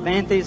35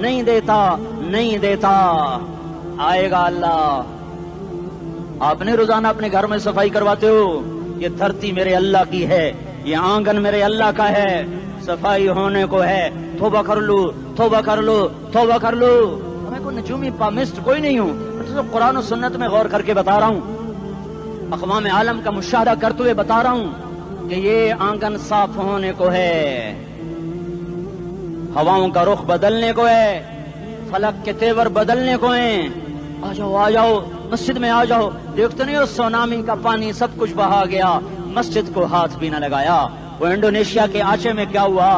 نہیں دیتا نہیں دیتا، آئے گا اللہ۔ آپ نے روزانہ اپنے گھر میں صفائی کرواتے ہو، یہ دھرتی میرے اللہ کی ہے، یہ آنگن میرے اللہ کا ہے، صفائی ہونے کو ہے، توبہ کر لو توبہ کر لو توبہ کر لو۔ میں کوئی نجومی پامسٹ کوئی نہیں ہوں، میں تو قرآن و سنت میں غور کر کے بتا رہا ہوں، اقوام عالم کا مشاہدہ کرتے ہوئے بتا رہا ہوں کہ یہ آنگن صاف ہونے کو ہے، ہواؤں کا رخ بدلنے کو ہے، فلک کے تیور بدلنے کو ہیں۔ آ جاؤ آ جاؤ مسجد میں آ جاؤ، دیکھتے نہیں ہو سونامی کا پانی سب کچھ بہا گیا، مسجد کو ہاتھ بھی نہ لگایا۔ وہ انڈونیشیا کے آچے میں کیا ہوا،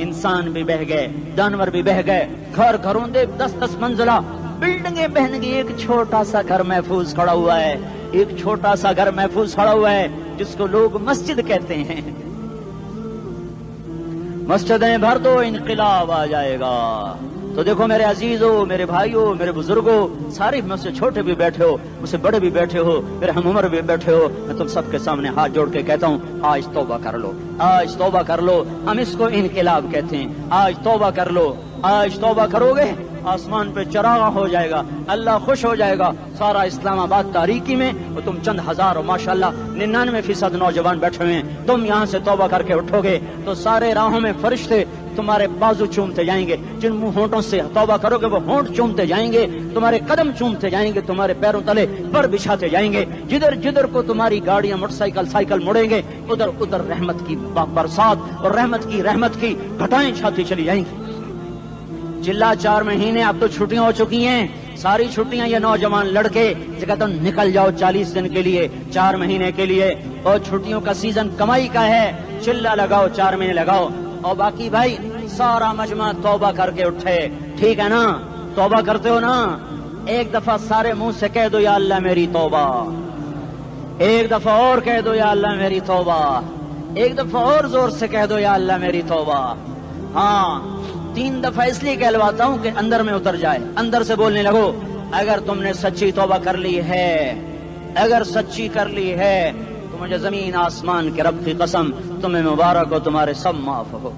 انسان بھی بہ گئے، جانور بھی بہ گئے، گھر گھروں دے 10-10 منزلہ بلڈنگیں بہن گئی، ایک چھوٹا سا گھر محفوظ کھڑا ہوا ہے، ایک چھوٹا سا گھر محفوظ کھڑا ہوا ہے جس کو لوگ مسجد کہتے ہیں۔ مسجدیں بھر دو انقلاب آ جائے گا۔ تو دیکھو میرے عزیزو، میرے بھائیو، میرے بزرگو، سارے مجھ سے چھوٹے بھی بیٹھے ہو، مجھ سے بڑے بھی بیٹھے ہو، میرے ہم عمر بھی بیٹھے ہو، میں تم سب کے سامنے ہاتھ جوڑ کے کہتا ہوں آج توبہ کر لو، آج توبہ کر لو۔ ہم اس کو انقلاب کہتے ہیں، آج توبہ کر لو۔ آج توبہ کرو گے آسمان پہ چراغ ہو جائے گا، اللہ خوش ہو جائے گا، سارا اسلام آباد تاریکی میں اور تم چند ہزار اور ماشاءاللہ 99% نوجوان بیٹھے ہوئے ہیں، تم یہاں سے توبہ کر کے اٹھو گے تو سارے راہوں میں فرشتے تمہارے بازو چومتے جائیں گے، جن منہ ہونٹوں سے توبہ کرو گے وہ ہونٹ چومتے جائیں گے، تمہارے قدم چومتے جائیں گے، تمہارے پیروں تلے پر بچھاتے جائیں گے، جدھر جدھر کو تمہاری گاڑیاں موٹر سائیکل سائیکل مڑیں گے ادھر ادھر رحمت کی برسات اور رحمت کی گھٹائیں چھاتی چلی جائیں گی۔ چلا 4 مہینے اب تو چھٹیاں ہو چکی ہیں، ساری چھٹیاں یہ نوجوان لڑکے جگہ تو نکل جاؤ 40 دن کے لیے، 4 مہینے کے لیے، اور چھٹیوں کا سیزن کمائی کا ہے، چلا لگاؤ 4 مہینے لگاؤ، اور باقی بھائی سارا مجمع توبہ کر کے اٹھے، ٹھیک ہے نا؟ توبہ کرتے ہو نا؟ ایک دفعہ سارے منہ سے کہہ دو یا اللہ میری توبہ، ایک دفعہ اور کہہ دو یا اللہ میری توبہ، ایک دفعہ اور زور سے کہہ دو یا اللہ میری توبہ۔ ہاں 3 دفعہ اس لیے کہلواتا ہوں کہ اندر میں اتر جائے، اندر سے بولنے لگو اگر تم نے سچی توبہ کر لی ہے، اگر سچی کر لی ہے تو مجھے زمین آسمان کے رب کی قسم تمہیں مبارک ہو، تمہارے سب معاف ہو۔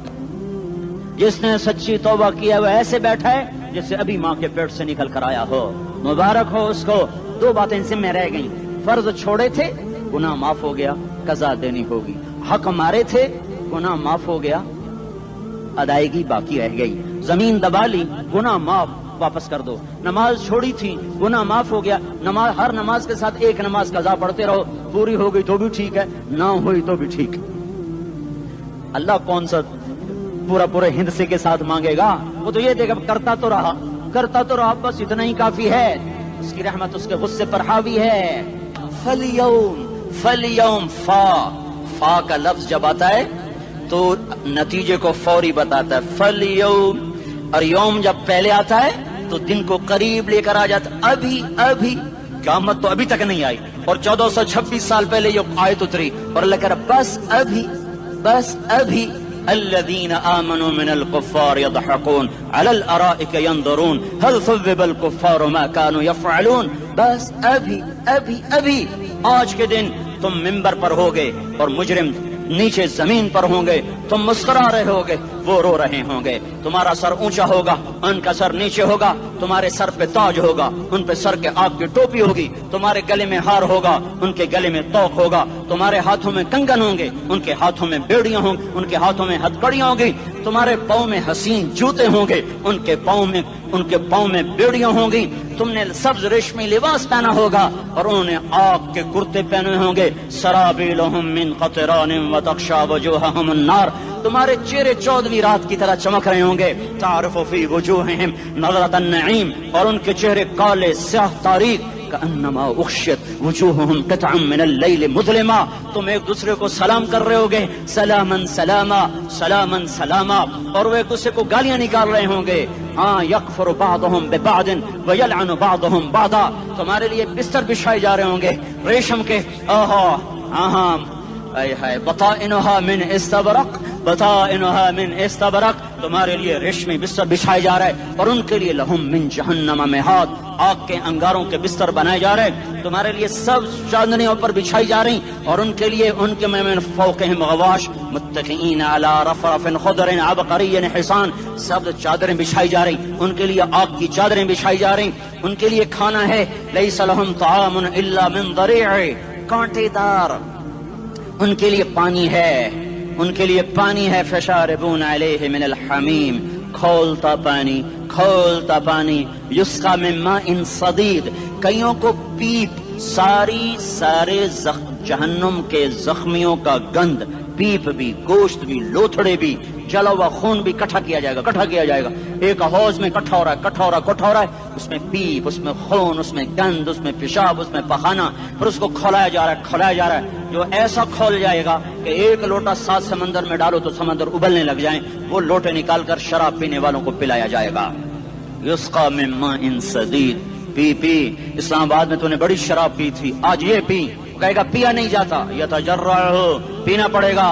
جس نے سچی توبہ کیا وہ ایسے بیٹھا ہے جسے ابھی ماں کے پیٹ سے نکل کر آیا ہو، مبارک ہو اس کو۔ 2 باتیں ذمہ رہ گئیں، فرض چھوڑے تھے گناہ معاف ہو گیا، قضا دینی ہوگی، حق مارے تھے گناہ معاف ہو گیا، ادائیگی باقی رہ گئی، زمین دبا لی گناہ معاف، واپس کر دو، نماز چھوڑی تھی گناہ معاف ہو گیا، نماز ہر نماز کے ساتھ ایک نماز قضا پڑھتے رہو، پوری ہو گئی تو بھی ٹھیک ہے، نہ ہوئی تو بھی ٹھیک ہے۔ اللہ کون سا پورے ہند سے کے ساتھ مانگے گا، وہ تو یہ دے گا کرتا تو رہا بس اتنا ہی کافی ہے، اس کی رحمت اس کے غصے پر حاوی ہے۔ فَالْيَوْمِ فا کا لفظ جب آتا ہے تو نتیجے کو فوری بتاتا ہے، فَالْيَوْمِ، اور یوم جب پہلے آتا ہے تو دن کو قریب لے کر آ جاتا، ابھی قیامت تو ابھی تک نہیں آئی، اور 1426 سال پہلے یہ آیت اتری، اور اللہ کہہ رہا بس ابھی الذين آمنوا من الكفار يضحكون على الارائك ينظرون هل ثوب الكفار ما كانوا يفعلون، بس ابھی آج کے دن تم منبر پر ہوگے اور مجرم نیچے زمین پر ہوں گے، تم مسکرا رہے ہوگے وہ رو رہے ہوں گے، تمہارا سر اونچا ہوگا ان کا سر نیچے ہوگا، تمہارے سر پہ تاج ہوگا ان پہ سر کے آگ کی ٹوپی ہوگی، تمہارے گلے میں ہار ہوگا ان کے گلے میں توق ہوگا، تمہارے ہاتھوں میں کنگن ہوں گے ان کے ہاتھوں میں بیڑیاں ہوں گی، ان کے ہاتھوں میں ہتھکڑیاں ہوں گی، تمہارے پاؤں میں حسین جوتے ہوں گے ان کے پاؤں میں بیڑیاں ہوں گی، تم نے سبز ریشمی لباس پہنا ہوگا اور انہوں نے آگ کے کرتے پہنے ہوں گے، سرابیلہم من قطران وتغشا وجوہہم النار، تمہارے چہرے 14ویں رات کی طرح چمک رہے ہوں گے، تعرف فی وجوہہم نظرۃ النعیم، اور ان کے چہرے کالے سیاہ تاریک، کأنما اغشیت وجوہہم قطعا من اللیل مظلما، تم ایک دوسرے کو سلام کر رہے ہوگے، سلامن سلاما سلامن سلاما، اور وہ ایک دوسرے کو گالیاں نکال رہے ہوں گے، ہاں یکفر بعضهم ببعض ویلعن بعضهم بعضا، تمہارے لیے بستر بچھائے جا رہے ہوں گے ریشم کے، بطائنها من استبرق، بطائنها من استبرق، تمہارے لیے ریشمی بستر بچھائے جا رہے ہیں، اور ان کے لیے لہم من جہنم مہاد، آگ کے انگاروں کے بستر بنائے جا رہے ہیں، تمہارے لیے سب چاندنیوں پر بچھائی جا رہی، اور ان کے لیے ان کے من فوقہم غواش، متکئین علی رفرف خضر عبقری حسان، سب چادریں بچھائی جا رہی، ان کے لیے آگ کی چادریں بچھائی جا رہی، ان کے لیے کھانا ہے، لیس لہم طعام الا من ضریع، کانٹے دار، ان کے لیے پانی ہے، ان کے لیے پانی ہے، فشاربون علیہ من الحمیم، کھولتا پانی، کھولتا پانی، یسقا من ماء صدید، کئیوں کو پیپ، سارے جہنم کے زخمیوں کا گند، پیپ بھی، گوشت بھی، لوتھڑے بھی، جلا ہوا خون بھی اکٹھا کیا جائے گا، ایک حوض میں اکٹھا ہو رہا ہے، اس میں پیپ، اس میں خون، اس میں گند، اس میں پیشاب، اس میں پخانہ، پھر اس کو کھولایا جا رہا ہے، جو ایسا کھول جائے گا کہ ایک لوٹا 7 سمندر میں ڈالو تو سمندر ابلنے لگ جائیں، وہ لوٹے نکال کر شراب پینے والوں کو پلایا جائے گا۔ یسقا من ماء صدید، پی اسلام آباد میں تو نے بڑی شراب پی تھی، آج یہ پی، کہے گا پیا نہیں جاتا، یتجرعہ، پینا پڑے گا،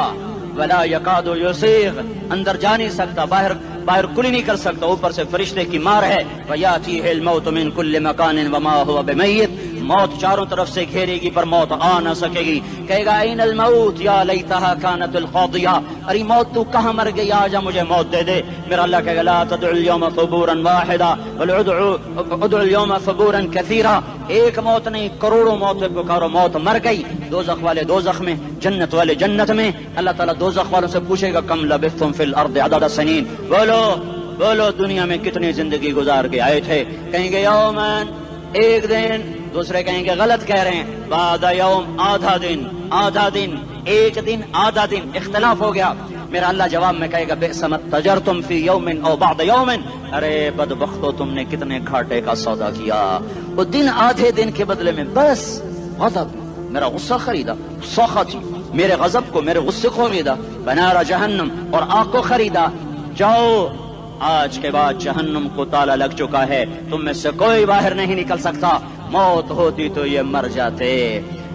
ولا یکاد یسیغ، اندر جا نہیں سکتا، باہر کلی نہیں کر سکتا، اوپر سے فرشتے کی مار ہے، ویاتیہ الموت من کل مکان وما هو بمیت، موت چاروں طرف سے گھیرے گی پر موت آ نہ سکے گی، کہے گا این الموت یا لیتہا کانت القاضیہ، ارے موت تو کہاں مر گئی، آجا مجھے موت دے دے، میرا اللہ کہے گا لا تدعو اليوم ثبورا واحدا بل ادعو اليوم ثبورا کثیرا، ایک موت نہیں کروڑوں موتیں پکارو، موت مر گئی، دوزخ والے دوزخ میں، جنت والے جنت میں، اللہ تعالیٰ دوزخ والوں سے پوچھے گا کم لبثتم فی الارض عدد سنین، بولو دنیا میں کتنی زندگی گزار کے آئے تھے، کہیں گے یومن، ایک دن، دوسرے کہیں گے غلط کہہ رہے ہیں، بعد یوم، آدھا دن، ایک دن، آدھا دن، اختلاف ہو گیا، میرا اللہ جواب میں کہے گا بئس ما تجرتم فی یوم او بعد یوم، ارے بدبختو تم نے کتنے گھاٹے کا سودا کیا، وہ دن آدھے دن کے بدلے میں بس غضب، میرا غصہ خریدا، سخط میرے غضب کو، میرے غصے کو خریدا، بنار جہنم، اور آگ کو خریدا، جاؤ آج کے بعد جہنم کو تالا لگ چکا ہے، تم میں سے کوئی باہر نہیں نکل سکتا، موت ہوتی تو یہ مر جاتے،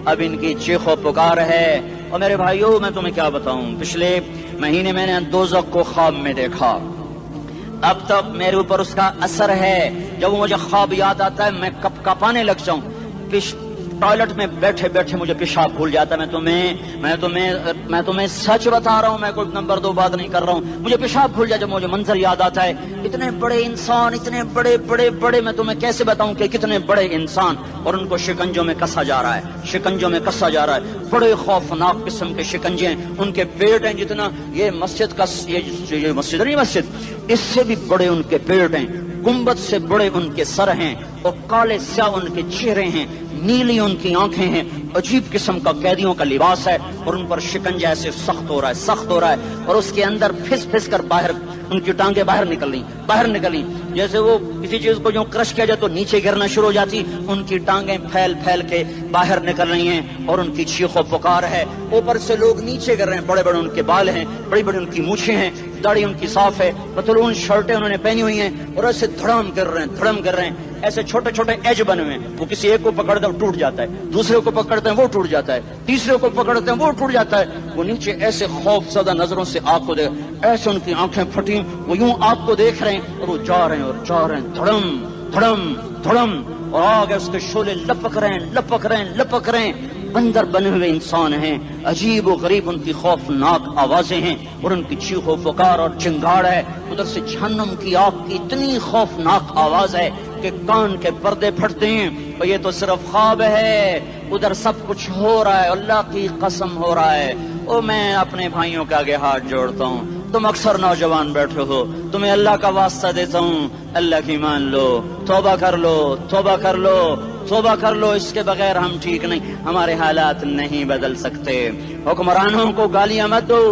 اب ان کی چیخ و پکار ہے۔ اور میرے بھائیوں میں تمہیں کیا بتاؤں، پچھلے مہینے میں نے دوزخ کو خواب میں دیکھا، اب تک میرے اوپر اس کا اثر ہے، جب مجھے خواب یاد آتا ہے میں کپ کپانے لگ جاؤں، ٹوائلٹ میں بیٹھے بیٹھے مجھے پیشاب بھول جاتا ہے، میں تمہیں سچ بتا رہا ہوں، میں کوئی نمبر 2 بات نہیں کر رہا ہوں، مجھے پیشاب بھول جاتا ہے جب مجھے منظر یاد آتا ہے، اتنے بڑے انسان، اتنے بڑے میں تمہیں کیسے بتاؤں کہ کتنے بڑے انسان، اور ان کو شکنجوں میں کسا جا رہا ہے، بڑے خوفناک قسم کے شکنجے ہیں، ان کے پیٹ ہیں جتنا یہ مسجد کا، یہ مسجد نہیں، مسجد اس سے بھی بڑے ان کے پیٹ ہیں، گنبد سے بڑے ان کے سر ہیں، اور کالے سیاہ ان کے چہرے ہیں، نیلی ان کی آنکھیں ہیں، عجیب قسم کا قیدیوں کا لباس ہے، اور ان پر شکنجہ ایسے سخت ہو رہا ہے، اور اس کے اندر پھس کر باہر ان کی ٹانگیں باہر نکلی، جیسے وہ کسی چیز کو جو کرش کیا جائے تو نیچے گرنا شروع ہو جاتی، ان کی ٹانگیں پھیل کے باہر نکل رہی ہیں، اور ان کی چیخ و پکار ہے، اوپر سے لوگ نیچے گر رہے ہیں، بڑے ان کے بال ہیں، بڑی ان کی مونچھیں ہیں، داڑھی ان کی صاف ہے، پتلون شرٹیں انہوں نے پہنی ہوئی ہیں، اور ایسے دھڑم کر رہے ہیں، ایسے چھوٹے ایج بنے ہوئے ہیں، وہ کسی ایک کو پکڑتے ہیں ٹوٹ جاتا ہے، دوسرے کو پکڑتے ہیں وہ ٹوٹ جاتا ہے، تیسرے کو پکڑتے ہیں وہ ٹوٹ جاتا ہے، وہ نیچے ایسے خوف زدہ نظروں سے آپ کو دیکھ، ایسے ان کی آنکھیں پھٹی، وہ یوں آپ کو دیکھ رہے ہیں، اور وہ جا رہے ہیں، دھڑم، اور آگے اس کے شعلے لپک رہے ہیں، بندر بنے ہوئے انسان ہیں، عجیب و غریب ان کی خوفناک آوازیں ہیں، اور ان کی چیخ و پکار اور چنگاڑ ہے، ادھر سے جہنم کی آگ کی اتنی خوفناک آواز ہے کہ کان کے پردے پھٹتے ہیں، اور یہ تو صرف خواب ہے، ادھر سب کچھ ہو رہا ہے، اللہ کی قسم ہو رہا ہے۔ اور میں اپنے بھائیوں کے آگے ہاتھ جوڑتا ہوں، تم اکثر نوجوان بیٹھے ہو، تمہیں اللہ کا واسطہ دیتا ہوں، اللہ کی مان لو، توبہ کر لو، اس کے بغیر ہم ٹھیک نہیں، ہمارے حالات نہیں بدل سکتے۔ حکمرانوں کو گالیاں مت دو،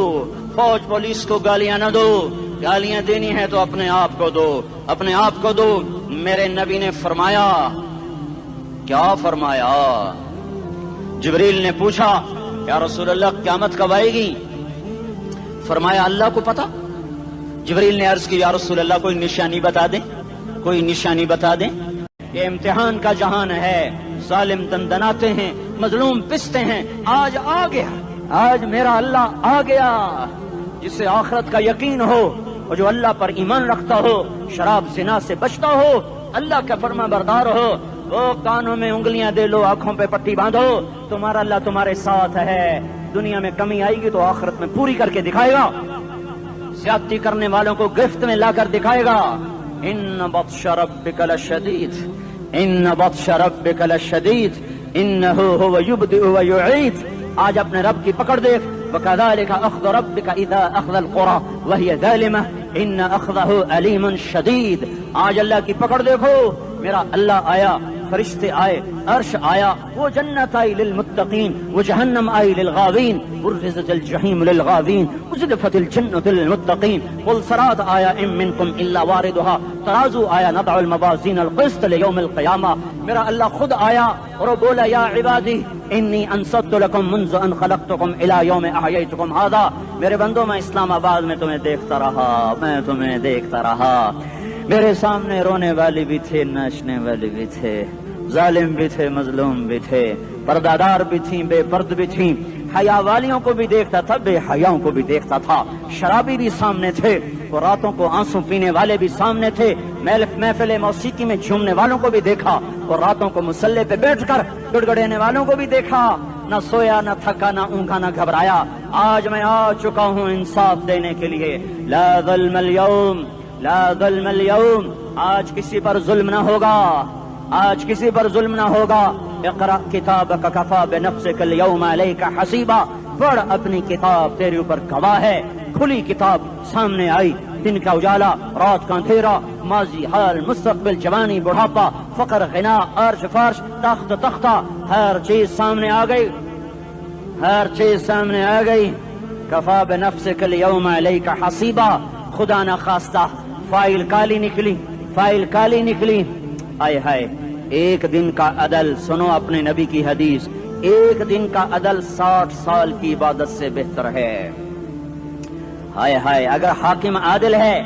فوج پولیس کو گالیاں نہ دو، گالیاں دینی ہے تو اپنے آپ کو دو۔ میرے نبی نے فرمایا، کیا فرمایا؟ جبریل نے پوچھا یا رسول اللہ قیامت کب آئے گی؟ فرمایا اللہ کو پتا۔ جبریل نے عرض کی یا رسول اللہ کوئی نشانی بتا دیں، یہ امتحان کا جہان ہے، ظالم دندناتے ہیں، مظلوم پستے ہیں، آج آ گیا، آج میرا اللہ آ گیا، جسے آخرت کا یقین ہو اور جو اللہ پر ایمان رکھتا ہو، شراب زنا سے بچتا ہو، اللہ کا فرما بردار ہو، وہ کانوں میں انگلیاں دے لو، آنکھوں پہ پٹی باندھو، تمہارا اللہ تمہارے ساتھ ہے، دنیا میں کمی آئے گی تو آخرت میں پوری کر کے دکھائے گا. زیادتی کرنے والوں کو گرفت میں لا کر دکھائے گا. ان بطش ربک لشدید، ان بطش ربک لشدید انہ هو یبدئ ویعید. آج اپنے رب کی پکڑ دیکھ. وکذالک اخذ ربک اذا اخذ القری وہی ظالمہ ان اخذہ علیم شدید. آج اللہ کی پکڑ دیکھو. میرا اللہ آیا، فرشتے آئے، عرش آیا، وہ جنت آئی للمتقین، وہ جہنم آئی للغاوین، برزت الجحیم للغاوین، وزلفت الجنت للمتقین. قل صراط آیا ام منکم الا واردها، ترازو آیا نضع الموازین القسط لیوم القیامہ. میرا اللہ خود آیا اور وہ بولا یا عبادی انی انصت لکم منذ ان خلقتکم الی یوم احییتکم ھذا. میرے بندوں میں اسلام آباد میں تمہیں دیکھتا رہا، میں تمہیں دیکھتا رہا. میرے سامنے رونے والے بھی تھے، ناچنے والے بھی تھے، ظالم بھی تھے، مظلوم بھی تھے، پردادار بھی تھیں، بے پرد بھی تھیں. حیا والیوں کو بھی دیکھتا تھا، بے حیاؤں کو بھی دیکھتا تھا. شرابی بھی سامنے تھے، اور راتوں کو آنسو پینے والے بھی سامنے تھے. محفل موسیقی میں جھومنے والوں کو بھی دیکھا، اور راتوں کو مصلے پہ بیٹھ کر گڑگڑانے والوں کو بھی دیکھا. نہ سویا، نہ تھکا، نہ اونگا، نہ گھبرایا. آج میں آ چکا ہوں انصاف دینے کے لیے. لا ظلم اليوم، لا ظلم اليوم. آج کسی پر ظلم نہ ہوگا، آج کسی پر ظلم نہ ہوگا. اقرأ کتابک کفا بنفسک اليوم علیک حسیبا. پڑھ اپنی کتاب، تیرے اوپر گواہ ہے. کھلی کتاب سامنے آئی. دن کا اجالا، رات کا اندھیرا، ماضی، حال، مستقبل، جوانی، بڑھاپا، فقر، غنا، عرش، فرش، تخت، تختہ، ہر چیز سامنے آ گئی، ہر چیز سامنے آ گئی. کفا بنفسک اليوم علیک حسیبا. خدا نہ خواستہ فائل کالی نکلی، فائل کالی نکلی. آئے ہائے، ایک دن کا عدل، سنو اپنے نبی کی حدیث، ایک دن کا عدل 60 سال کی عبادت سے بہتر ہے. ہائے ہائے، اگر حاکم عادل ہے،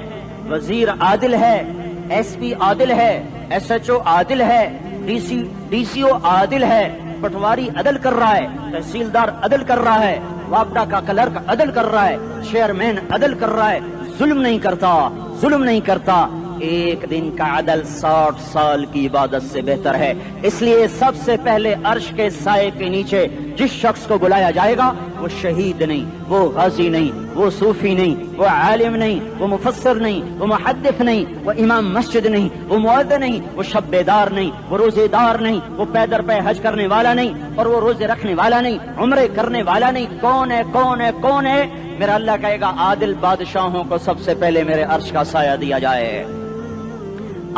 وزیر عادل ہے، ایس پی عادل ہے، ایس ایچ او عادل ہے، ڈی سی او عادل ہے، پٹواری عدل کر رہا ہے، تحصیلدار عدل کر رہا ہے، وابڈا کا کلرک عدل کر رہا ہے، چیئرمین عدل کر رہا ہے، ظلم نہیں کرتا، ظلم نہیں کرتا. ایک دن کا عدل 60 سال کی عبادت سے بہتر ہے. اس لیے سب سے پہلے عرش کے سائے کے نیچے جس شخص کو بلایا جائے گا وہ شہید نہیں، وہ غازی نہیں، وہ صوفی نہیں، وہ عالم نہیں، وہ مفسر نہیں، وہ محدث نہیں، وہ امام مسجد نہیں، وہ مؤذن نہیں، وہ شب بیدار نہیں، وہ روزے دار نہیں، وہ پیدر پہ حج کرنے والا نہیں، اور وہ روزے رکھنے والا نہیں، عمرے کرنے والا نہیں. کون ہے، کون ہے، کون ہے؟ میرا اللہ کہے گا عادل بادشاہوں کو سب سے پہلے میرے عرش کا سایہ دیا جائے.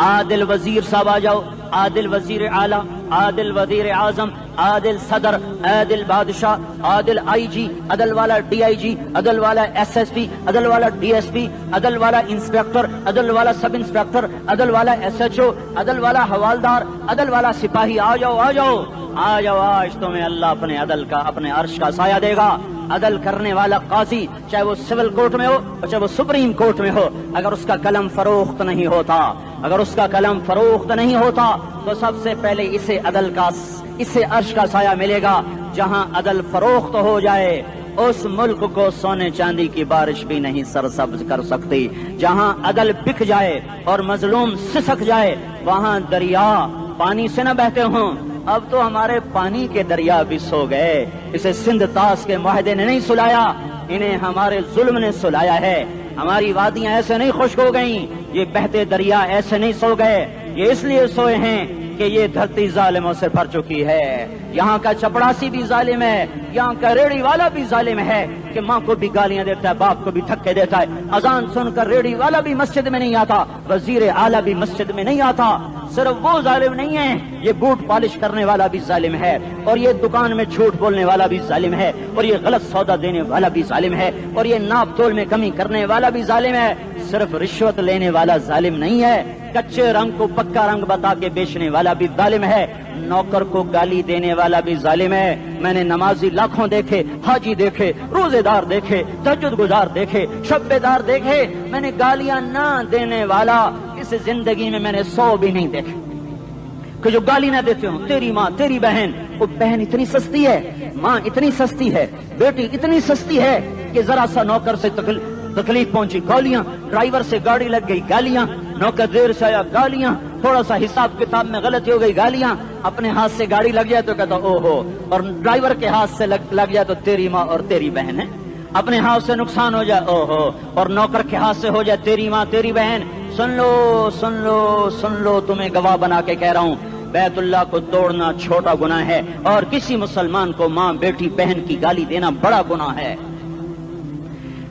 عادل وزیر صاحب آ جاؤ، عادل وزیر اعلیٰ، عادل وزیر اعظم، عادل صدر، عادل بادشاہ، عادل آئی جی، عدل والا ڈی آئی جی، عدل والا ایس ایس پی، عدل والا ڈی ایس پی، عدل والا انسپیکٹر، عدل والا سب انسپیکٹر، عدل والا ایس ایچ او، عدل والا حوالدار، عدل والا سپاہی. آ جاؤ، آ جاؤ، آ جاؤ. آج تمہیں اللہ اپنے عدل کا، اپنے عرش کا سایہ دے گا. عدل کرنے والا قاضی، چاہے وہ سول کورٹ میں ہو اور چاہے وہ سپریم کورٹ میں ہو، اگر اس کا قلم فروخت نہیں ہوتا، اگر اس کا قلم فروخت نہیں ہوتا تو سب سے پہلے اسے عدل کا، اسے عرش کا سایہ ملے گا. جہاں عدل فروخت ہو جائے اس ملک کو سونے چاندی کی بارش بھی نہیں سرسبز کر سکتی. جہاں عدل بک جائے اور مظلوم سسک جائے وہاں دریا پانی سے نہ بہتے ہوں. اب تو ہمارے پانی کے دریا بھی سو گئے. اسے سندھ طاس کے معاہدے نے نہیں سلایا، انہیں ہمارے ظلم نے سلایا ہے. ہماری وادیاں ایسے نہیں خشک ہو گئیں، یہ بہتے دریا ایسے نہیں سو گئے. یہ اس لیے سوئے ہیں کہ یہ دھرتی ظالموں سے بھر چکی ہے. یہاں کا چپڑاسی بھی ظالم ہے، یہاں کا ریڑی والا بھی ظالم ہے کہ ماں کو بھی گالیاں دیتا ہے، باپ کو بھی دھکے دیتا ہے. اذان سن کر ریڑی والا بھی مسجد میں نہیں آتا، وزیر اعلیٰ بھی مسجد میں نہیں آتا. صرف وہ ظالم نہیں ہے، یہ بوٹ پالش کرنے والا بھی ظالم ہے، اور یہ دکان میں جھوٹ بولنے والا بھی ظالم ہے، اور یہ غلط سودا دینے والا بھی ظالم ہے، اور یہ ناپ تول میں کمی کرنے والا بھی ظالم ہے. صرف رشوت لینے والا ظالم نہیں ہے، کچے رنگ کو پکا رنگ بتا کے بیچنے والا بھی ظالم ہے، نوکر کو گالی دینے والا بھی ظالم ہے. میں نے نمازی لاکھوں دیکھے، حاجی دیکھے، روزے دار دیکھے، تہجد گزار دیکھے، شب بیدار دیکھے. میں نے گالیاں نہ دینے والا اس زندگی میں میں نے 100 بھی نہیں دیکھے کہ جو گالی نہ دیتے ہوں. تیری ماں، تیری بہن، وہ بہن اتنی سستی ہے، ماں اتنی سستی ہے، بیٹی اتنی سستی ہے کہ ذرا سا نوکر سے تکلیف پہنچی گالیاں، ڈرائیور سے گاڑی لگ گئی گالیاں، نوکر دیر سے آیا گالیاں، تھوڑا سا حساب کتاب میں غلطی ہو گئی گالیاں، اپنے ہاتھ سے گاڑی لگ جائے تو کہتا او ہو، اور ڈرائیور کے ہاتھ سے لگ جائے تو تیری ماں اور تیری بہن ہے، اپنے ہاتھ سے نقصان ہو جائے او ہو، اور نوکر کے ہاتھ سے ہو جائے تیری ماں تیری بہن۔ سن لو سن لو سن لو، تمہیں گواہ بنا کے کہہ رہا ہوں، بیت اللہ کو توڑنا چھوٹا گناہ ہے، اور کسی مسلمان کو ماں بیٹی بہن کی گالی دینا بڑا گناہ ہے۔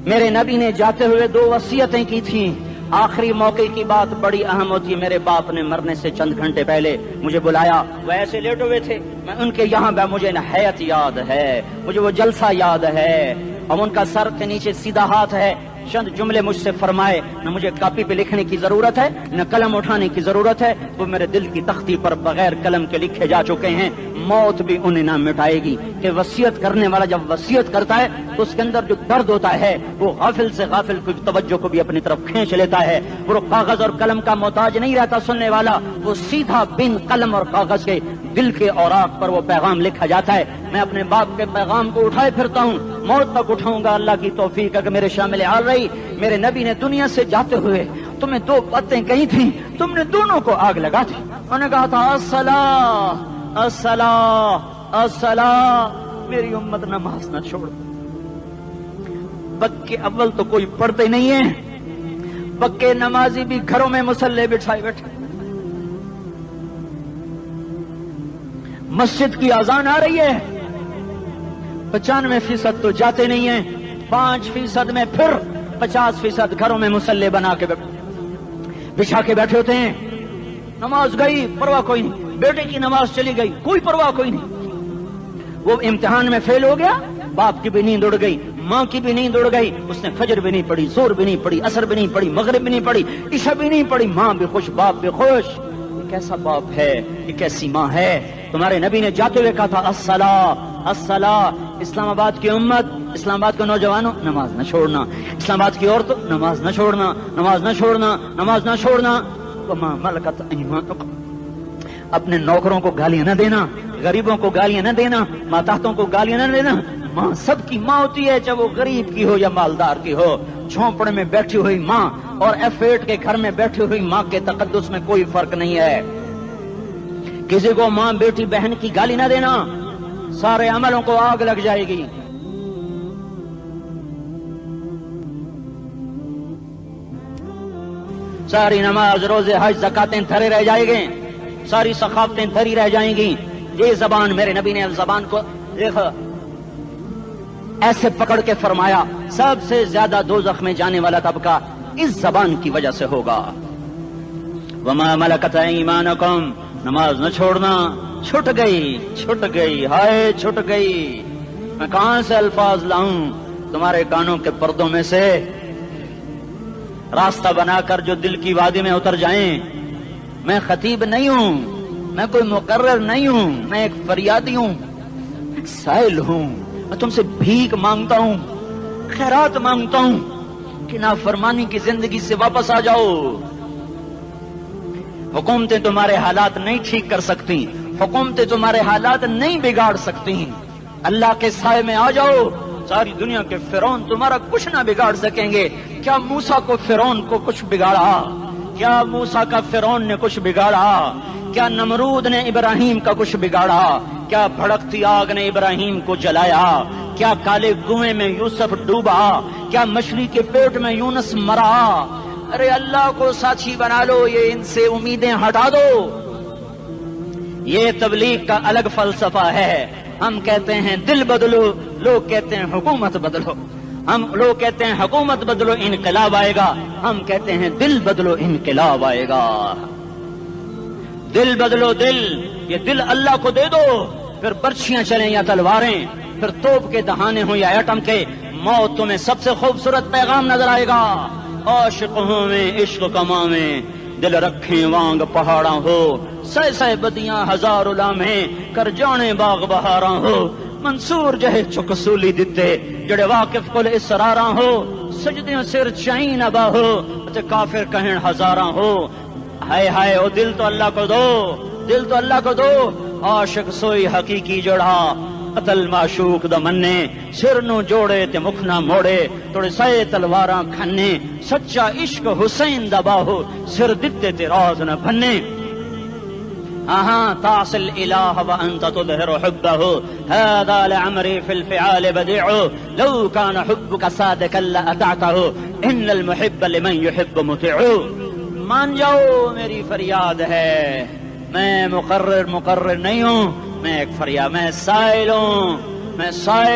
میرے نبی نے جاتے ہوئے 2 وصیتیں کی تھیں۔ آخری موقع کی بات بڑی اہم ہوتی ہے۔ میرے باپ نے مرنے سے چند گھنٹے پہلے مجھے بلایا، وہ ایسے لیٹے ہوئے تھے، میں ان کے یہاں مجھے حیات یاد ہے، مجھے وہ جلسہ یاد ہے، اب ان کا سر کے نیچے سیدھا ہاتھ ہے۔ چند جملے مجھ سے فرمائے، نہ مجھے کاپی پہ لکھنے کی ضرورت ہے نہ قلم اٹھانے کی ضرورت ہے، وہ میرے دل کی تختی پر بغیر قلم کے لکھے جا چکے ہیں، موت بھی انہیں نہ مٹائے گی۔ کہ وصیت کرنے والا جب وصیت کرتا ہے تو اس کے اندر جو درد ہوتا ہے وہ غافل سے غافل کی توجہ کو بھی اپنی طرف کھینچ لیتا ہے، وہ کاغذ اور قلم کا محتاج نہیں رہتا سننے والا، وہ سیدھا بن قلم اور کاغذ کے دل کے اوراق پر وہ پیغام لکھا جاتا ہے۔ میں اپنے باپ کے پیغام کو اٹھائے پھرتا ہوں، موت تک اٹھاؤں گا، اللہ کی توفیق ہے کہ میرے شامل حال رہی۔ میرے نبی نے دنیا سے جاتے ہوئے تمہیں 2 باتیں کہی تھیں، تم نے دونوں کو آگ لگا دی۔ انہوں نے کہا تھا الصلاۃ الصلاۃ الصلاۃ، میری امت نماز نہ چھوڑ۔ پکے اول تو کوئی پڑھتے نہیں ہے، پکے نمازی بھی گھروں میں مصلے بٹھائے بیٹھے۔ مسجد کی اذان آ رہی ہے، 95% تو جاتے نہیں ہیں، 5% میں پھر 50% گھروں میں مصلے بنا کے بچھا کے بیٹھے ہوتے ہیں۔ نماز گئی پرواہ کوئی نہیں، بیٹے کی نماز چلی گئی کوئی پرواہ کوئی نہیں۔ وہ امتحان میں فیل ہو گیا، باپ کی بھی نیند اڑ گئی، ماں کی بھی نیند اڑ گئی، اس نے فجر بھی نہیں پڑھی، زور بھی نہیں پڑھی، عصر بھی نہیں پڑھی، مغرب بھی نہیں پڑھی، عشاء بھی نہیں پڑھی، ماں بھی خوش باپ بھی خوش۔ یہ کیسا باپ ہے، یہ کیسی ماں ہے؟ تمہارے نبی نے جاتے ہوئے کہا تھا الصلاۃ الصلاۃ۔ اسلام آباد کی امت، اسلام آباد کے نوجوانوں، نماز نہ چھوڑنا، اسلام آباد کی عورتوں، نماز نہ چھوڑنا، نماز نہ چھوڑنا، نماز نہ چھوڑنا۔ وما ملکت ایمانکم، اپنے نوکروں کو گالیاں نہ دینا، غریبوں کو گالیاں نہ دینا، ماتحتوں کو گالیاں نہ دینا۔ ماں سب کی ماں ہوتی ہے، چاہے وہ غریب کی ہو یا مالدار کی ہو۔ جھونپڑے میں بیٹھی ہوئی ماں اور F8 کے گھر میں بیٹھی ہوئی ماں کے تقدس میں کوئی فرق نہیں ہے۔ کسی کو ماں بیٹی بہن کی گالی نہ دینا، سارے عملوں کو آگ لگ جائے گی۔ ساری نماز روزے حج زکاتیں دھرے رہ جائیں گے، ساری ثقافتیں دھری رہ جائیں گی۔ یہ زبان، میرے نبی نے زبان کو دیکھا ایسے پکڑ کے فرمایا سب سے زیادہ دوزخ میں جانے والا طبقہ اس زبان کی وجہ سے ہوگا۔ وما ملکت ایمانکم، نماز نہ چھوڑنا۔ چھٹ گئی ہائے چھٹ گئی، میں کہاں سے الفاظ لاؤں تمہارے کانوں کے پردوں میں سے، راستہ بنا کر جو دل کی وادی میں اتر جائیں۔ میں خطیب نہیں ہوں، میں کوئی مقرر نہیں ہوں، میں ایک فریادی ہوں، ایک سائل ہوں۔ میں تم سے بھیک مانگتا ہوں، خیرات مانگتا ہوں کہ نافرمانی کی زندگی سے واپس آ جاؤ۔ حکومتیں تمہارے حالات نہیں ٹھیک کر سکتی، حکومتیں تمہارے حالات نہیں بگاڑ سکتی۔ اللہ کے سائے میں آ جاؤ، ساری دنیا کے فرعون تمہارا کچھ نہ بگاڑ سکیں گے۔ کیا موسیٰ کو فرعون کو کچھ بگاڑا؟ کیا موسیٰ کا فرعون نے کچھ بگاڑا؟ کیا نمرود نے ابراہیم کا کچھ بگاڑا؟ کیا بھڑکتی آگ نے ابراہیم کو جلایا؟ کیا کالے کنویں میں یوسف ڈوبا؟ کیا مچھلی کے پیٹ میں یونس مرا؟ ارے اللہ کو ساتھی بنا لو، یہ ان سے امیدیں ہٹا دو۔ یہ تبلیغ کا الگ فلسفہ ہے۔ ہم کہتے ہیں دل بدلو، لوگ کہتے ہیں حکومت بدلو۔ لوگ کہتے ہیں حکومت بدلو انقلاب آئے گا، ہم کہتے ہیں دل بدلو انقلاب آئے گا۔ دل بدلو، دل، یہ دل اللہ کو دے دو، پھر برچیاں چلیں یا تلواریں، پھر توپ کے دہانے ہوں یا ایٹم کے، موت تمہیں سب سے خوبصورت پیغام نظر آئے گا۔ عاشق ہوں میں عشق کما میں، دل رکھیں وانگ پہاڑاں ہو، سہ سہ بدیاں ہزار لامے، کر جانے باغ بہاراں ہو، منصور جہے چک سولی دتے، جڑے واقف کل اسراراں ہو، سجدیوں سر چائیں ابا ہو، تے کافر کہیں ہزاراں ہو۔ ہائے ہائے او دل تو اللہ کو دو، دل تو اللہ کو دو۔ عاشق سوئی حقیقی جڑا، قتل معشوق دا مننے، سر نو جوڑے تے مکھ نہ موڑے، توڑے سائے تلواراں کھنے، سچا عشق حسین دا باہو، سر دتے تے راز نہ بھنے۔ تعصل الہ وانت تظہر حبہ هذا لعمری فی الفعال بدیع لو کان حبک صادقا لأطعتہ ان المحب لمن يحب مطیع. مان جاؤ میری فریاد ہے، میں مقرر نہیں ہوں، میں ایک فریاد، میں سائل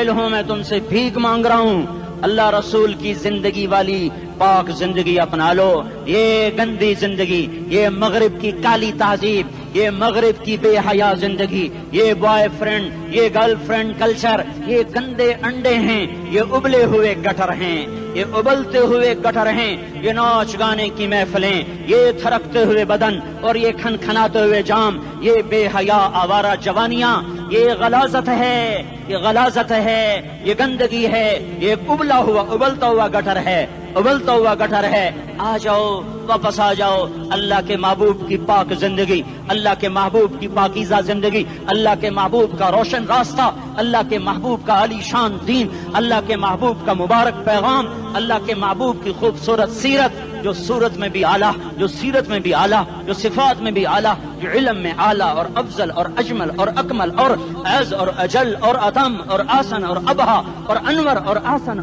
ہوں، میں تم سے بھیک مانگ رہا ہوں. اللہ رسول کی زندگی والی پاک زندگی اپنا لو. یہ گندی زندگی، یہ مغرب کی کالی تہذیب، یہ مغرب کی بے حیا زندگی، یہ بوائے فرینڈ، یہ گرل فرینڈ کلچر، یہ گندے انڈے ہیں، یہ ابلے ہوئے گٹر ہیں، یہ ابلتے ہوئے گٹر ہیں، یہ ناچ گانے کی محفلیں، یہ تھرکتے ہوئے بدن اور یہ کھنکھناتے ہوئے جام، یہ بے حیا آوارہ جوانیاں، یہ غلاظت ہے، یہ غلاظت ہے، یہ گندگی ہے، یہ ابلتا ہوا گٹر ہے، ابلتا ہوا گٹر ہے. آ جاؤ، واپس آ جاؤ. اللہ کے محبوب کی پاک زندگی، اللہ کے محبوب کی پاکیزہ زندگی، اللہ کے محبوب کا روشن راستہ، اللہ کے محبوب کا علی شان دین، اللہ کے محبوب کا مبارک پیغام، اللہ کے محبوب کی خوبصورت سیرت، جو صورت میں بھی اعلیٰ، جو سیرت میں بھی اعلیٰ، جو صفات میں بھی اعلیٰ، جو علم میں اعلیٰ اور افضل اور اجمل اور اکمل اور اعز اور اجل اور اتم اور آسن اور ابہا اور انور اور آسن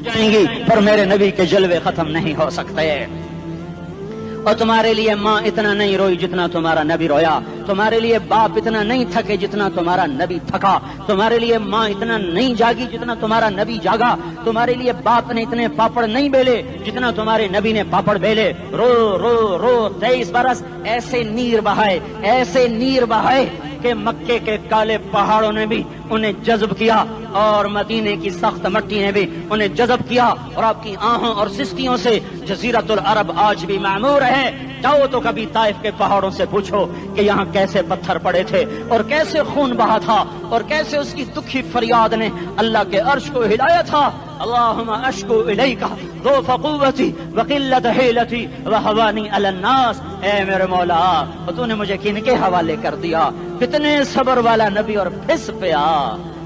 جائیں گی، پر میرے نبی کے جلوے ختم نہیں ہو سکتے. اور تمہارے لیے ماں اتنا نہیں روئی جتنا تمہارا نبی رویا، تمہارے لیے باپ اتنا نہیں تھکے جتنا تمہارا نبی تھکا، تمہارے لیے ماں اتنا نہیں جاگی جتنا تمہارا نبی جاگا، تمہارے لیے باپ نے اتنے پاپڑ نہیں بیلے جتنا تمہارے نبی نے پاپڑ بیلے. رو رو رو 23 برس ایسے نیر بہائے کہ مکے کے کالے پہاڑوں نے بھی انہیں جذب کیا اور مدینے کی سخت مٹی نے بھی انہیں جذب کیا، اور آپ کی آہوں اور سستیوں سے جزیرۃ العرب آج بھی معمور ہے. جاؤ تو کبھی طائف کے پہاڑوں سے پوچھو کہ یہاں کیسے پتھر پڑے تھے اور کیسے خون بہا تھا اور کیسے اس کی دکھی فریاد نے اللہ کے عرش کو ہلایا تھا. اللہم اشکو الیک ضعف قوتی وقلت حیلتی وہوانی علی الناس. اے میرے مولا، تو نے مجھے کن کے حوالے کر دیا؟ کتنے صبر والا نبی، اور پھس پیا.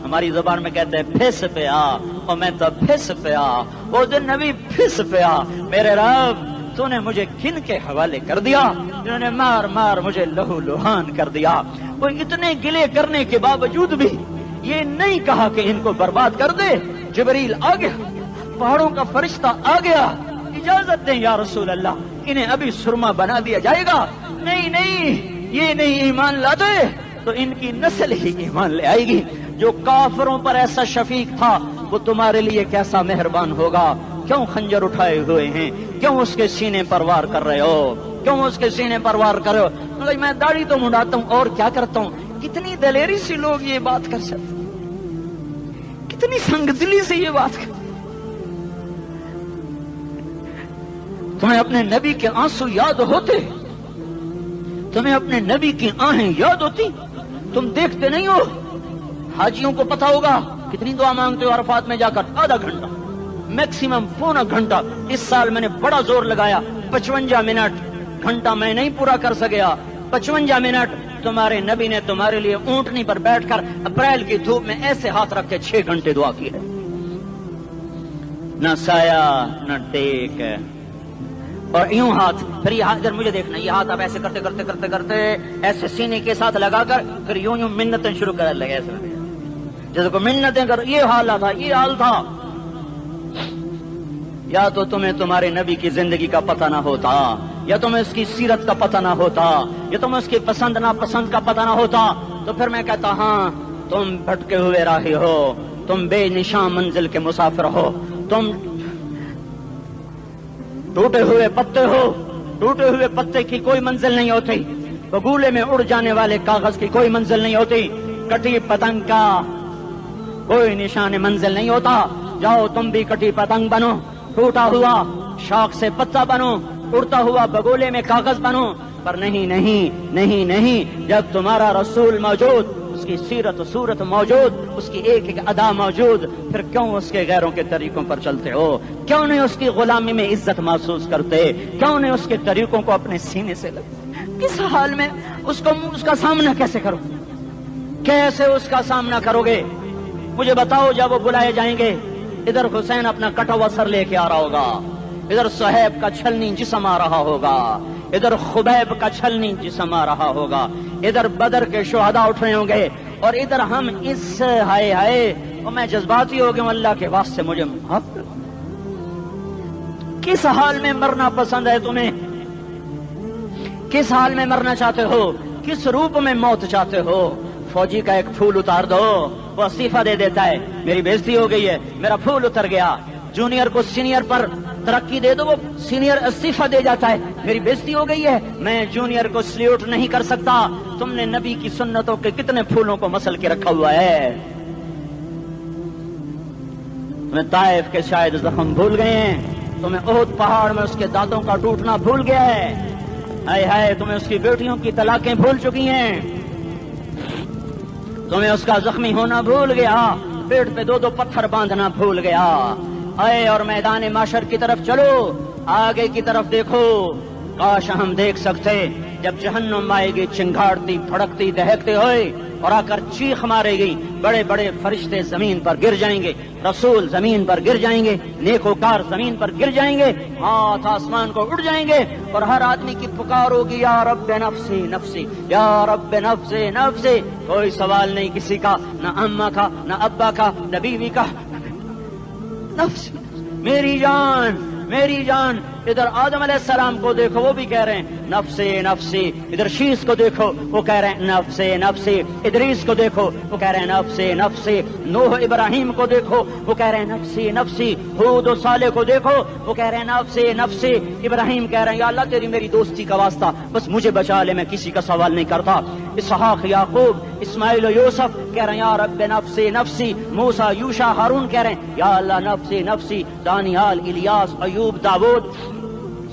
ہماری زبان میں کہتے ہیں پھس پیا، اور میں تو پھس پیا. وہ دن نبی پھس پیا. میرے رب، تو نے مجھے کن کے حوالے کر دیا جنہوں نے مار مجھے لہو لہان کر دیا. وہ اتنے گلے کرنے کے باوجود بھی یہ نہیں کہا کہ ان کو برباد کر دے. جبریل آ گیا، پہاڑوں کا فرشتہ آ گیا، اجازت دیں یا رسول اللہ، انہیں ابھی سرما بنا دیا جائے گا. نہیں، یہ نہیں ایمان لاتے تو ان کی نسل ہی ایمان لے آئے گی. جو کافروں پر ایسا شفیق تھا وہ تمہارے لیے کیسا مہربان ہوگا. کیوں خنجر اٹھائے ہوئے ہیں؟ کیوں اس کے سینے پر وار کر رہے ہو؟ کیوں اس کے سینے پر وار کر رہے ہو؟ میں داڑھی تو منڈاتا ہوں اور کیا کرتا ہوں. کتنی دلیری سے لوگ یہ بات کر سکتے، کتنی سنگدلی سے یہ بات کر. تمہیں اپنے نبی کے آنسو یاد ہوتے؟ تمہیں اپنے نبی کی آہیں یاد ہوتی؟ تم دیکھتے نہیں ہو؟ حاجیوں کو پتا ہوگا کتنی دعا مانگتے ہو عرفات میں جا کر؟ آدھا گھنٹہ، میکسیمم پونا گھنٹہ. اس سال میں نے بڑا زور لگایا، 55 منٹ. گھنٹہ میں نہیں پورا کر سکیا، 55 منٹ. تمہارے نبی نے تمہارے لیے اونٹنی پر بیٹھ کر اپریل کی دھوپ میں ایسے ہاتھ رکھ کے 6 گھنٹے دعا کی ہے. نہ سایہ نہ ٹیک، اور یوں ہاتھ. پھر یہ ہاتھ ادھر مجھے دیکھنا، یہ ہاتھ آپ ایسے کرتے کرتے کرتے کرتے ایسے سینے کے ساتھ لگا کر پھر یوں منتیں شروع کر لگے ایسے جیسے کو منتیں کر. یہ حال تھا، یہ حال تھا. یا تو تمہیں تمہارے نبی کی زندگی کا پتہ نہ ہوتا، یا تمہیں اس کی سیرت کا پتہ نہ ہوتا، یا تمہیں اس کی پسند ناپسند کا پتہ نہ ہوتا. تو پھر میں کہتا ہاں تم بھٹکے ہوئے راہی ہو، تم بے نشان منزل کے مسافر ہو، تم ٹوٹے ہوئے پتے ہو. ٹوٹے ہوئے پتے کی کوئی منزل نہیں ہوتی، بگولے میں اڑ جانے والے کاغذ کی کوئی منزل نہیں ہوتی، کٹی پتنگ کا کوئی نشان منزل نہیں ہوتا. جاؤ تم بھی کٹی پتنگ بنو، ٹوٹا ہوا شاخ سے پتا بنو، اڑتا ہوا بگولے میں کاغذ بنو. پر نہیں نہیں نہیں نہیں، جب تمہارا رسول موجود، اس کی سیرت و صورت موجود، اس کی ایک ایک ادا موجود، پھر کیوں اس کے غیروں کے طریقوں پر چلتے ہو؟ کیوں نہیں اس کی غلامی میں عزت محسوس کرتے؟ کیوں نہیں اس کے طریقوں کو اپنے سینے سے لگتے؟ کس حال میں اس کا سامنا کیسے کرو؟ کیسے اس کا سامنا کرو گے؟ مجھے بتاؤ. جب وہ بلائے جائیں گے، ادھر حسین اپنا کٹا ہوا سر لے کے آ رہا ہوگا، ادھر صہیب کا چھلنی جسم آ رہا ہوگا، ادھر خبیب کا چھلنی جسم آ رہا ہوگا، ادھر بدر کے شہداء اٹھ رہے ہوں گے، اور ادھر ہم اس ہائے ہائے اور میں جذباتی ہو گیا ہوں، اللہ کے واسطے مجھے معاف کر۔ کس حال میں مرنا پسند ہے تمہیں؟ کس حال میں مرنا چاہتے ہو؟ کس روپ میں موت چاہتے ہو؟ فوجی کا ایک پھول اتار دو، وہ استعفیٰ دے دیتا ہے، میری بےزتی ہو گئی ہے، میرا پھول اتر گیا۔ جونیئر کو سینئر پر ترقی دے دو، وہ سینئر استعفیٰ دے جاتا ہے، میری بےزتی ہو گئی ہے، میں جونیئر کو سلیوٹ نہیں کر سکتا۔ تم نے نبی کی سنتوں کے کتنے پھولوں کو مسل کے رکھا ہوا ہے؟ تمہیں طائف کے شاید زخم بھول گئے ہیں، تمہیں احد پہاڑ میں اس کے دانتوں کا ٹوٹنا بھول گیا ہے، ہائے ہائے تمہیں اس کی بیٹیوں کی طلاقیں بھول چکی ہیں، تمہیں اس کا زخمی ہونا بھول گیا، پیٹ پہ دو دو پتھر باندھنا بھول گیا۔ آئے اور میدان معاشر کی طرف چلو، آگے کی طرف دیکھو۔ کاش ہم دیکھ سکتے جب جہنم آئے گی چنگھاڑتی پھڑکتی دہکتے ہوئے اور آ کر چیخ مارے گی، بڑے بڑے فرشتے زمین پر گر جائیں گے، رسول زمین پر گر جائیں گے، نیکوکار زمین پر گر جائیں گے، ہاتھ آسمان کو اڑ جائیں گے، اور ہر آدمی کی پکار ہوگی یا رب نفسی نفسی، یا رب نفسی نفسی۔ کوئی سوال نہیں کسی کا، نہ اماں کا، نہ ابا کا، نہ بیوی کا، نفسی میری جان میری جان۔ ادھر آدم علیہ السلام کو دیکھو، وہ بھی کہہ رہے ہیں نفسی نفسی، ادھر شیس کو دیکھو وہ کہہ رہے ہیں نفسی نفسی، ادریس کو دیکھو وہ کہہ رہے ہیں نفسی نفسی، نوح ابراہیم کو دیکھو وہ کہہ رہے ہیں نفسی نفسی، ہود و صالح کو دیکھو وہ کہہ رہے ہیں نفسی نفسی۔ ابراہیم کہہ رہے ہیں یا اللہ تیری میری دوستی کا واسطہ، بس مجھے بچا لے، میں کسی کا سوال نہیں کرتا۔ اسحاق یعقوب اسماعیل و یوسف کہہ رہے ہیں یا رب نفسی نفسی۔ موسیٰ یوشع ہارون کہہ رہے ہیں یا اللہ نفسی نفسی۔ دانیال الیاس ایوب داؤد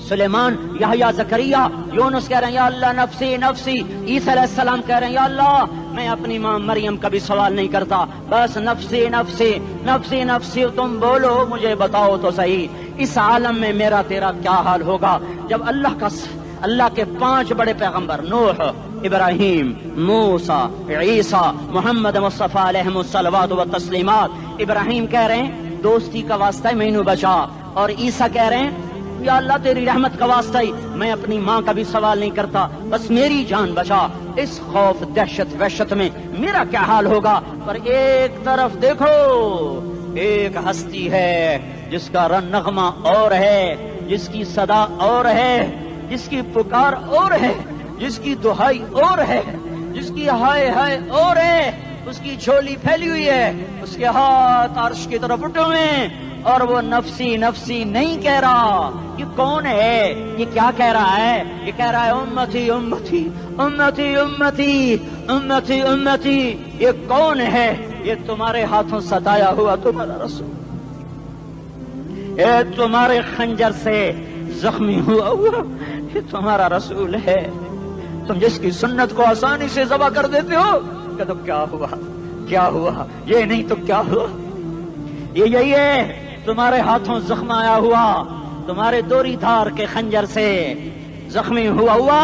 سلیمان یحییٰ زکریا یونس کہہ رہے ہیں یا اللہ نفسی نفسی۔ عیسیٰ علیہ السلام کہہ رہے ہیں یا اللہ میں اپنی ماں مریم کا بھی سوال نہیں کرتا، بس نفسی نفسی نفسی نفسی۔ تم بولو مجھے بتاؤ تو صحیح، اس عالم میں میرا تیرا کیا حال ہوگا جب اللہ کے 5 بڑے پیغمبر نوح، ابراہیم، موسیٰ، عیسیٰ، محمد مصطفیٰ علیہ الصلوات و تسلیمات۔ ابراہیم کہہ رہے ہیں دوستی کا واسطہ ہے مینوں بچا، اور عیسیٰ کہہ رہے ہیں یا اللہ تیری رحمت کا واسطہ ہی میں اپنی ماں کا بھی سوال نہیں کرتا، بس میری جان بچا۔ اس خوف دہشت وحشت میں میرا کیا حال ہوگا؟ پر ایک طرف دیکھو، ایک ہستی ہے جس کا نغمہ اور ہے، جس کی صدا اور ہے، جس کی پکار اور ہے، جس کی دہائی اور ہے، جس کی ہائے ہائے اور ہے، اس کی جھولی پھیلی ہوئی ہے، اس کے ہاتھ عرش کی طرف اٹھے ہوئے ہیں، اور وہ نفسی نفسی نہیں کہہ رہا۔ یہ کون ہے؟ یہ کیا کہہ رہا ہے؟ یہ کہہ رہا ہے امتی امتی امتی امتی امتی امتی۔ یہ کون ہے؟ یہ تمہارے ہاتھوں ستایا ہوا تمہارا رسول، یہ تمہارے خنجر سے زخمی ہوا یہ تمہارا رسول ہے۔ تم جس کی سنت کو آسانی سے ذبح کر دیتے ہو، کہ تو کیا ہوا کیا ہوا، یہ نہیں تو کیا ہوا؟ یہ یہی ہے تمہارے ہاتھوں زخم آیا ہوا، تمہارے دوری دھار کے خنجر سے زخمی ہوا،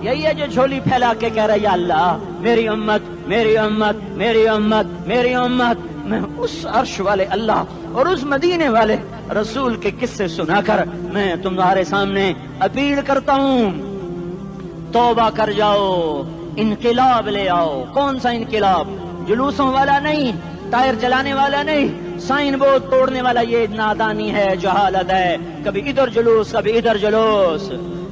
یہی ہے جو جھولی پھیلا کے کہہ رہا ہے یا اللہ میری امت میری امت میری امت میری امت۔ میں اس عرش والے اللہ اور اس مدینے والے رسول کے قصے سنا کر میں تمہارے سامنے اپیل کرتا ہوں، توبہ کر جاؤ، انقلاب لے آؤ۔ کون سا انقلاب؟ جلوسوں والا نہیں، ٹائر چلانے والا نہیں، سائن بورڈ توڑنے والا، یہ نادانی ہے، جہالت ہے، کبھی ادھر جلوس کبھی ادھر جلوس۔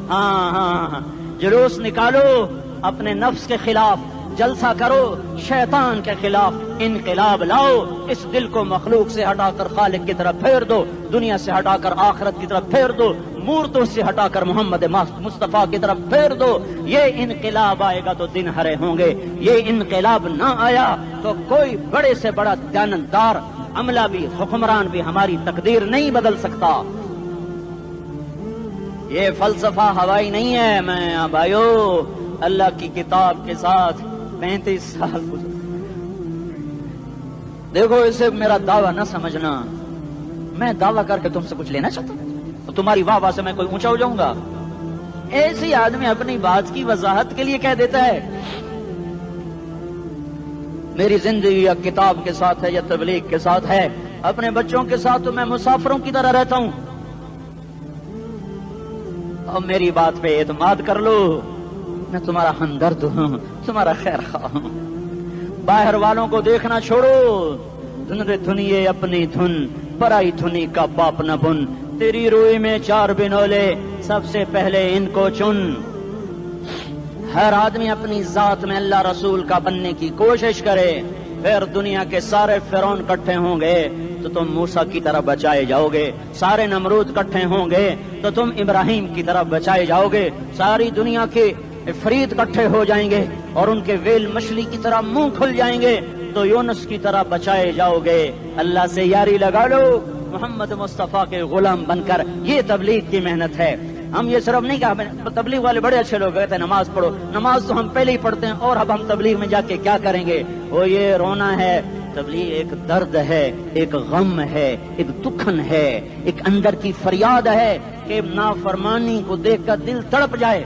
ہاں جلوس نکالو، اپنے نفس کے خلاف جلسہ کرو، شیطان کے خلاف انقلاب لاؤ، اس دل کو مخلوق سے ہٹا کر خالق کی طرف پھیر دو، دنیا سے ہٹا کر آخرت کی طرف پھیر دو، مورتوں سے ہٹا کر محمد مصطفیٰ کی طرف پھیر دو۔ یہ انقلاب آئے گا تو دن ہرے ہوں گے، یہ انقلاب نہ آیا تو کوئی بڑے سے بڑا دیانتدار عملہ بھی حکمران بھی ہماری تقدیر نہیں بدل سکتا۔ یہ فلسفہ ہوائی نہیں ہے۔ میں بھائیو اللہ کی کتاب کے ساتھ 35 سال گزر، دیکھو اسے میرا دعویٰ نہ سمجھنا، میں دعویٰ کر کے تم سے کچھ لینا چاہتا ہوں تو تمہاری واہ واہ سے میں کوئی اونچا ہو جاؤں گا؟ ایسے آدمی اپنی بات کی وضاحت کے لیے کہہ دیتا ہے میری زندگی یا کتاب کے ساتھ ہے یا تبلیغ کے ساتھ ہے، اپنے بچوں کے ساتھ تو میں مسافروں کی طرح رہتا ہوں، اور میری بات پہ اعتماد کر لو، میں تمہارا ہمدرد ہوں، تمہارا خیر خواہ ہوں۔ باہر والوں کو دیکھنا چھوڑو، دھن دھنیے اپنی دھن، پرائی دھنی کا باپ نہ بن، تیری روئی میں 4 بنولے، سب سے پہلے ان کو چن۔ ہر آدمی اپنی ذات میں اللہ رسول کا بننے کی کوشش کرے، پھر دنیا کے سارے فرعون اکٹھے ہوں گے تو تم موسیٰ کی طرح بچائے جاؤ گے، سارے نمرود اکٹھے ہوں گے تو تم ابراہیم کی طرح بچائے جاؤ گے، ساری دنیا کے افریت اکٹھے ہو جائیں گے اور ان کے ویل مچھلی کی طرح منہ کھل جائیں گے تو یونس کی طرح بچائے جاؤ گے۔ اللہ سے یاری لگا لو، محمد مصطفیٰ کے غلام بن کر، یہ تبلیغ کی محنت ہے۔ ہم یہ صرف نہیں کہا، تبلیغ والے بڑے اچھے لوگ کہتے ہیں نماز پڑھو، نماز تو ہم پہلے ہی پڑھتے ہیں اور اب ہم تبلیغ میں جا کے کیا کریں گے؟ وہ یہ رونا ہے، تبلیغ ایک درد ہے، ایک غم ہے، ایک دکھن ہے، ایک اندر کی فریاد ہے کہ نافرمانی کو دیکھ کر دل تڑپ جائے۔